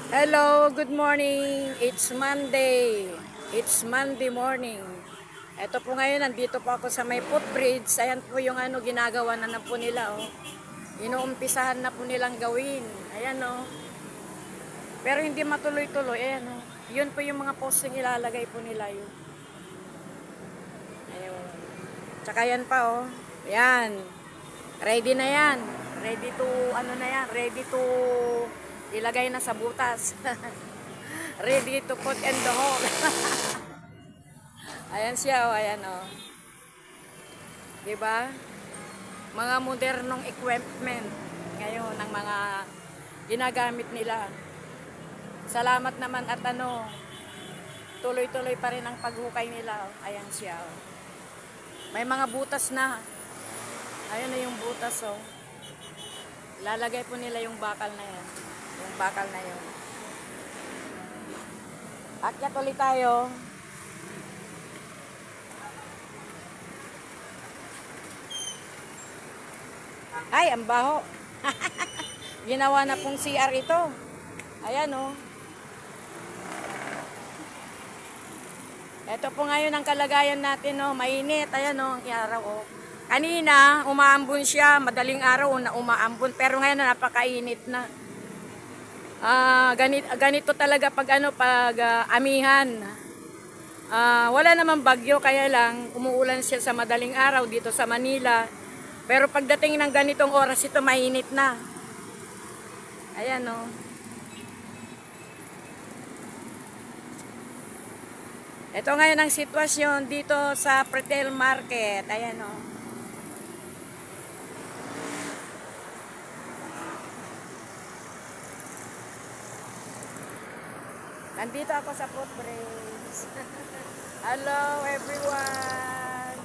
Hello, good morning. It's Monday. It's Monday morning. Ito po ngayon, nandito po ako sa may footbridge. Ayan po yung ginagawa na po nila. Oh. Inuumpisahan na po nilang gawin. Ayan oh. Pero hindi matuloy-tuloy. Ayan oh. Yun po yung mga posting ilalagay po nila yun. Ayun. Tsaka yan pa oh. Yan. Ready na yan. Ready to, na yan. Ready to ilagay na sa butas. Ready to put in the hole. Ayan siya, oh, ayan, oh. Diba? Mga modernong equipment ngayon ng mga ginagamit nila. Salamat naman at tuloy-tuloy pa rin ang paghukay nila, oh. Ayan siya, oh. May mga butas na. Ayan na yung butas, oh. Lalagay po nila yung bakal na yan. Yung bakal na yun. Akyat ulit tayo. Ay, ang baho. Ginawa na pong CR ito. Ayan oh. Ito po ngayon ang kalagayan natin oh. Mainit. Ayan oh, ang araw oh. Kanina, umaambon siya. Madaling araw na umaambon. Pero ngayon napakainit na. Ganito talaga pag amihan. Wala namang bagyo, kaya lang umuulan siya sa madaling araw dito sa Manila. Pero pagdating ng ganitong oras ito mainit na. Ayan oh. Ito ngayon ang sitwasyon dito sa Pretel Market. Ayan oh. Nandito ako sa footbridge. Hello everyone.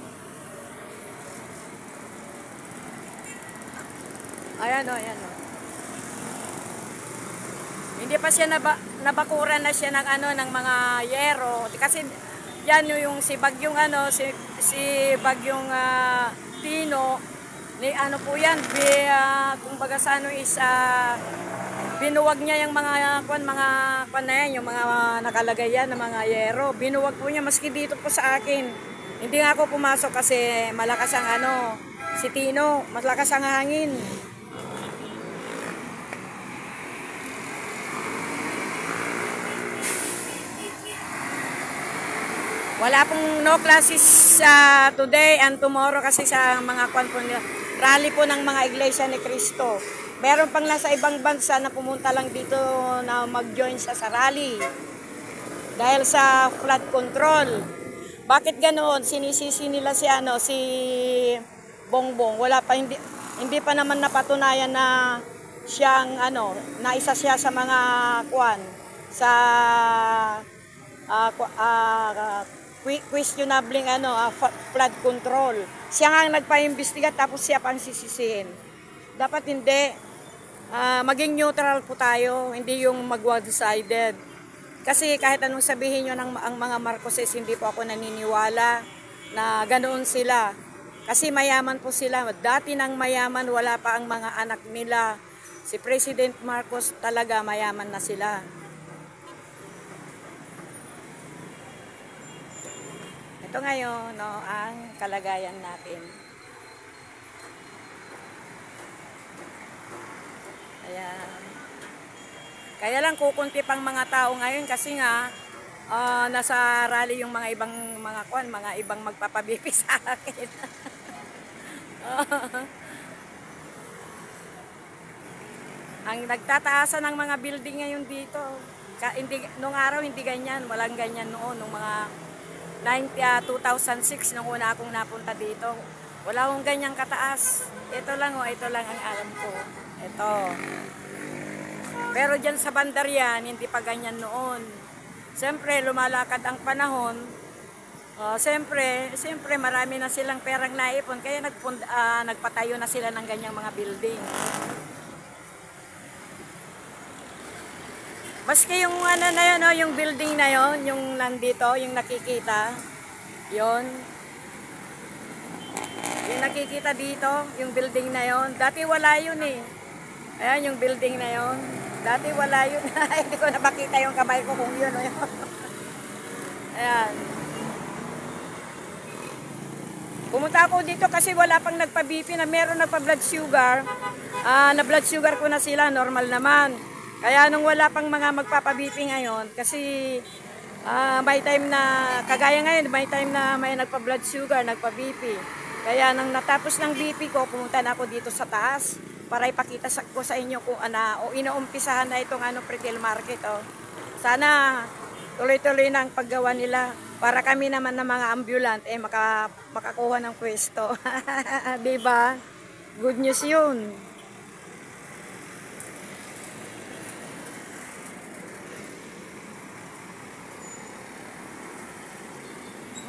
Ayan o, ayan o. Hindi pa siya nabakuran na siya ng ng mga yero. Kasi yan yung si Bagyong si Bagyong Tino ni po yan. Kumbaga sa is binuwag niya yung mga na yan, yung mga nakalagay yan ng mga yero. Binuwag po niya maski dito po sa akin. Hindi nga ako pumasok kasi malakas ang si Tino, malakas ang hangin. Wala pong no classes today and tomorrow kasi sa mga rally po ng mga Iglesia ni Cristo. Meron pang nasa ibang bansa na pumunta lang dito na mag-join sa rally. Dahil sa flood control. Bakit ganoon? Sinisisi nila si Bongbong. Wala pa hindi pa naman napatunayan na siyang na isa siya sa mga questionable flood control. Siya nga ang nagpa-imbestiga tapos siya pang sisisihin. Dapat hindi. Maging neutral po tayo, hindi yung mag-one-sided. Kasi kahit anong sabihin nyo ang mga Marcoses, hindi po ako naniniwala na ganoon sila. Kasi mayaman po sila. Dati nang mayaman, wala pa ang mga anak nila. Si President Marcos talaga mayaman na sila. Ito ngayon, ang kalagayan natin. Ayan. Kaya lang kukunti pang mga tao ngayon kasi nga nasa rally yung mga ibang mga ibang magpapabipi sa akin. Ang nagtataasan ng mga building ngayon dito. Nung araw hindi ganyan, walang ganyan noon nung mga 2006 nung una akong napunta dito. Wala akong ganyang kataas. Ito lang ang alam ko. Ito. Pero dyan sa Bandarian, hindi pa ganyan noon. Siyempre, lumalakad ang panahon. Siyempre, marami na silang perang naipon. Kaya nagpatayo na sila ng ganyang mga building. Maski yung yung building na yon, yung nandito, yung nakikita. Yon. Yung nakikita dito, yung building na yon. Dati wala yun eh. Ayan yung building na yon. Dati wala yun. Hindi ko na makita yung kamay ko kung yun o yun. Ayan. Pumunta ako dito kasi wala pang nagpa-BP na meron nagpa-blood sugar. Na blood sugar ko na sila, normal naman. Kaya nung wala pang mga magpapa-BP ngayon, kasi may time na, kagaya ngayon, may time na may nagpa-blood sugar, nagpa-BP. Kaya nang natapos ng BP ko, pumunta na ako dito sa taas para ipakita ko sa inyo kung inuumpisahan na itong retail market. Sana tuloy-tuloy na ang paggawa nila para kami naman ng mga ambulant makakuha ng pwesto. Diba? Good news yun.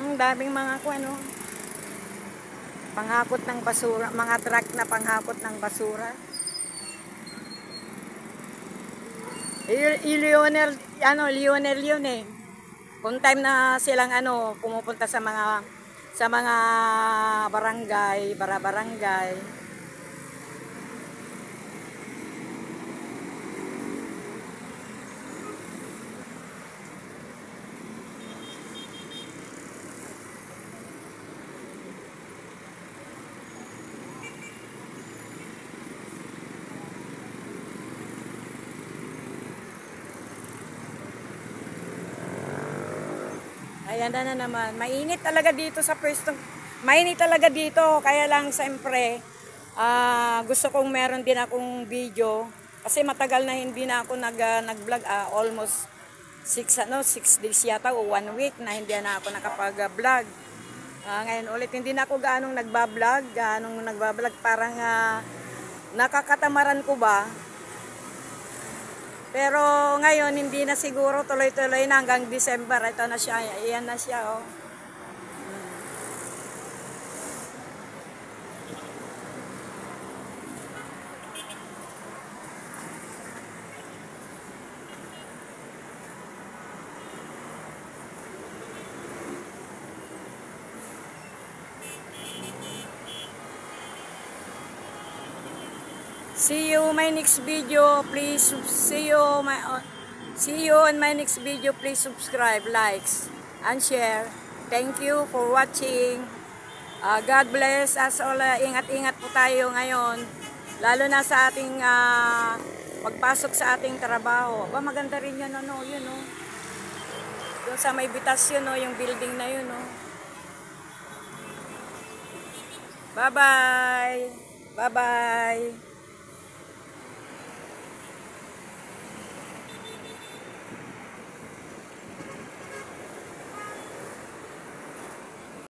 Ang daming mga panghakot ng basura, mga truck na panghakot ng basura. Lionel yun eh. Kung time na silang pumupunta sa mga barangay, barangay. Ayan na naman. Mainit talaga dito sa pwestong. Mainit talaga dito. Kaya lang siyempre, gusto kong meron din akong video. Kasi matagal na hindi na ako nag-vlog. Almost 6 days yata o 1 week na hindi na ako nakapag-vlog. Ngayon ulit hindi na ako gaanong nagbablog. Parang nakakatamaran ko ba. Pero ngayon, hindi na siguro tuloy-tuloy na hanggang December. Ito na siya. Ayan na siya, oh. See you my next video. Please see you on my next video. Please subscribe, likes, and share. Thank you for watching. God bless us all. Ingat-ingat po tayo ngayon. Lalo na sa ating pagpasok sa ating trabaho. Maganda rin yan, yun, Doon sa may bitas yun, yung building na yun, Bye-bye. Bye-bye.